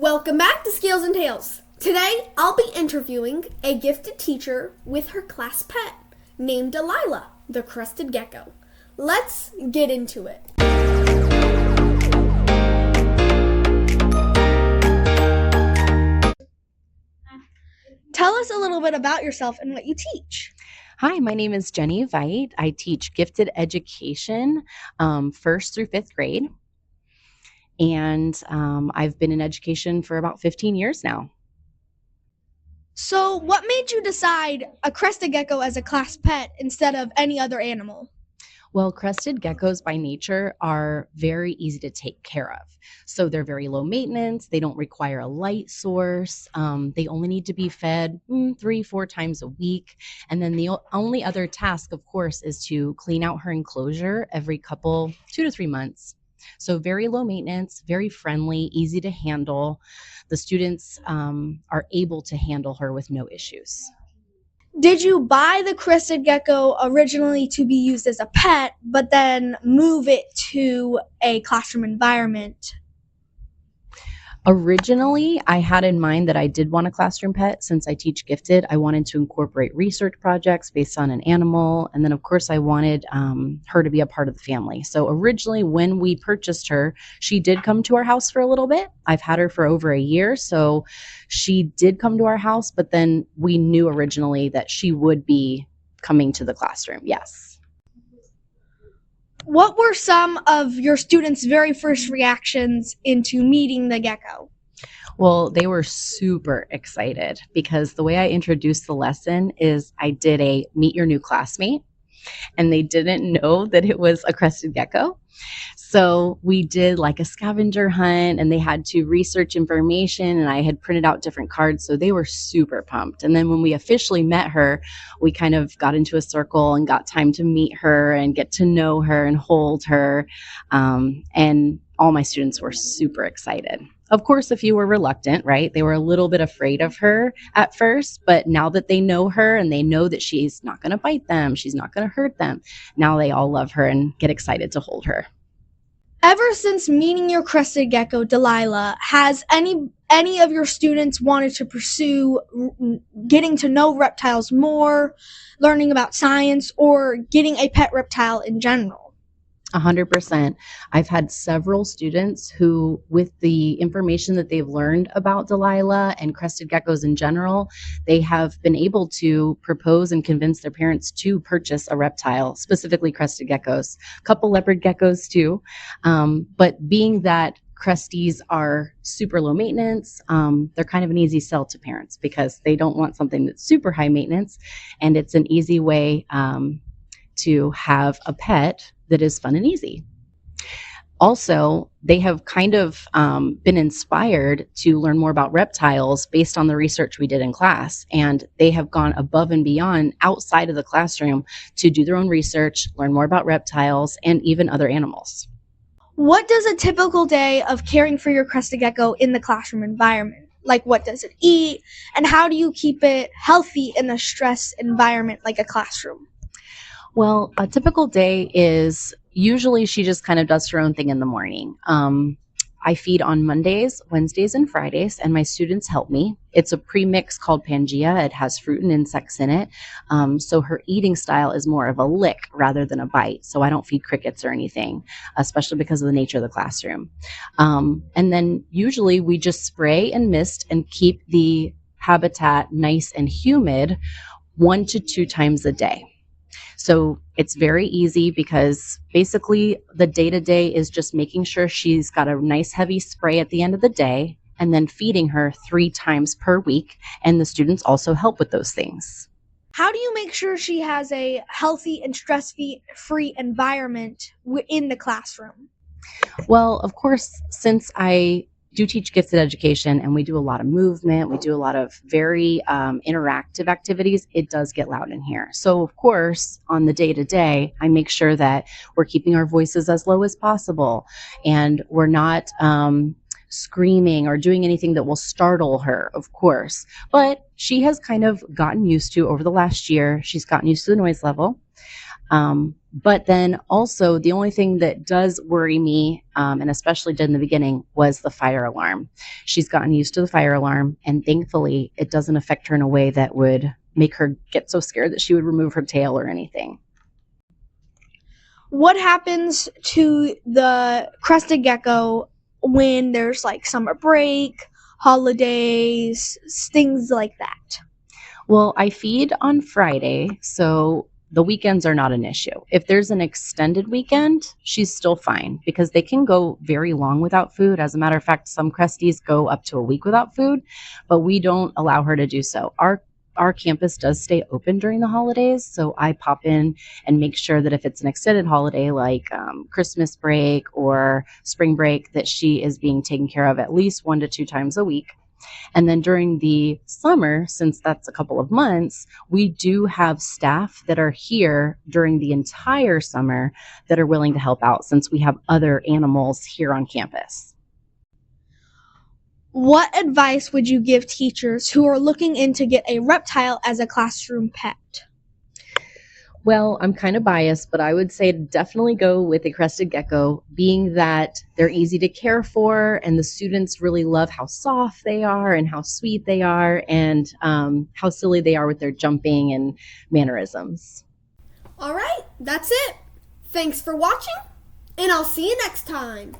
Welcome back to Scales and Tales. Today, I'll be interviewing a gifted teacher with her class pet named Delilah, the Crested Gecko. Let's get into it. Tell us a little bit about yourself and what you teach. Hi, my name is Jenny Veit. I teach gifted education, first through fifth grade. And I've been in education for about 15 years now. So, what made you decide a Crested Gecko as a class pet instead of any other animal? Well, crested geckos by nature are very easy to take care of. So they're very low maintenance. They don't require a light source. They only need to be fed 3-4 times a week. And then the only other task, of course, is to clean out her enclosure every 2 to 3 months. So very low maintenance, very friendly, easy to handle. The students are able to handle her with no issues. Did you buy the Crested Gecko originally to be used as a pet, but then move it to a classroom environment? Originally, I had in mind that I did want a classroom pet. Since I teach gifted, I wanted to incorporate research projects based on an animal. And then, of course, I wanted her to be a part of the family. So originally, when we purchased her, she did come to our house for a little bit. I've had her for over a year. So she did come to our house, but then we knew originally that she would be coming to the classroom. Yes. What were some of your students' very first reactions into meeting the gecko? Well, they were super excited because the way I introduced the lesson is I did a meet your new classmate, and they didn't know that it was a crested gecko. So we did like a scavenger hunt, and they had to research information, and I had printed out different cards. So they were super pumped. And then when we officially met her, we kind of got into a circle and got time to meet her and get to know her and hold her. And all my students were super excited. Of course, a few were reluctant, right? They were a little bit afraid of her at first, but now that they know her and they know that she's not going to bite them, she's not going to hurt them, now they all love her and get excited to hold her. Ever since meeting your Crested Gecko, Delilah, has any of your students wanted to pursue getting to know reptiles more, learning about science, or getting a pet reptile in general? 100%. I've had several students who, with the information that they've learned about Delilah and crested geckos in general, they have been able to propose and convince their parents to purchase a reptile, specifically crested geckos, a couple leopard geckos too. But being that Cresties are super low maintenance, they're kind of an easy sell to parents because they don't want something that's super high maintenance, and it's an easy way to have a pet that is fun and easy. Also, they have kind of been inspired to learn more about reptiles based on the research we did in class. And they have gone above and beyond outside of the classroom to do their own research, learn more about reptiles, and even other animals. What does a typical day of caring for your Crested Gecko in the classroom environment? Like, what does it eat? And how do you keep it healthy in a stress environment like a classroom? Well, a typical day is usually she just kind of does her own thing in the morning. I feed on Mondays, Wednesdays, and Fridays, and my students help me. It's a premix called Pangea. It has fruit and insects in it. So her eating style is more of a lick rather than a bite. So I don't feed crickets or anything, especially because of the nature of the classroom. And then usually we just spray and mist and keep the habitat nice and humid 1 to 2 times a day. So it's very easy because basically the day-to-day is just making sure she's got a nice heavy spray at the end of the day and then feeding her 3 times per week. And the students also help with those things. How do you make sure she has a healthy and stress-free environment in the classroom? Well, of course, since I do teach gifted education and we do a lot of movement, we do a lot of very interactive activities, it does get loud in here. So of course, on the day-to-day, I make sure that we're keeping our voices as low as possible and we're not screaming or doing anything that will startle her, of course. But she has kind of gotten used to, over the last year, she's gotten used to the noise level. But then also, the only thing that does worry me, and especially did in the beginning, was the fire alarm. She's gotten used to the fire alarm, and thankfully, it doesn't affect her in a way that would make her get so scared that she would remove her tail or anything. What happens to the crested gecko when there's like summer break, holidays, things like that? Well, I feed on Friday, so the weekends are not an issue. If there's an extended weekend, she's still fine because they can go very long without food. As a matter of fact, some Cresties go up to a week without food, but we don't allow her to do so. Our campus does stay open during the holidays, so I pop in and make sure that if it's an extended holiday like Christmas break or spring break, that she is being taken care of at least 1 to 2 times a week. And then during the summer, since that's a couple of months, we do have staff that are here during the entire summer that are willing to help out since we have other animals here on campus. What advice would you give teachers who are looking in to get a reptile as a classroom pet? Well, I'm kind of biased, but I would say to definitely go with a crested gecko, being that they're easy to care for, and the students really love how soft they are and how sweet they are, and how silly they are with their jumping and mannerisms. All right, that's it. Thanks for watching, and I'll see you next time.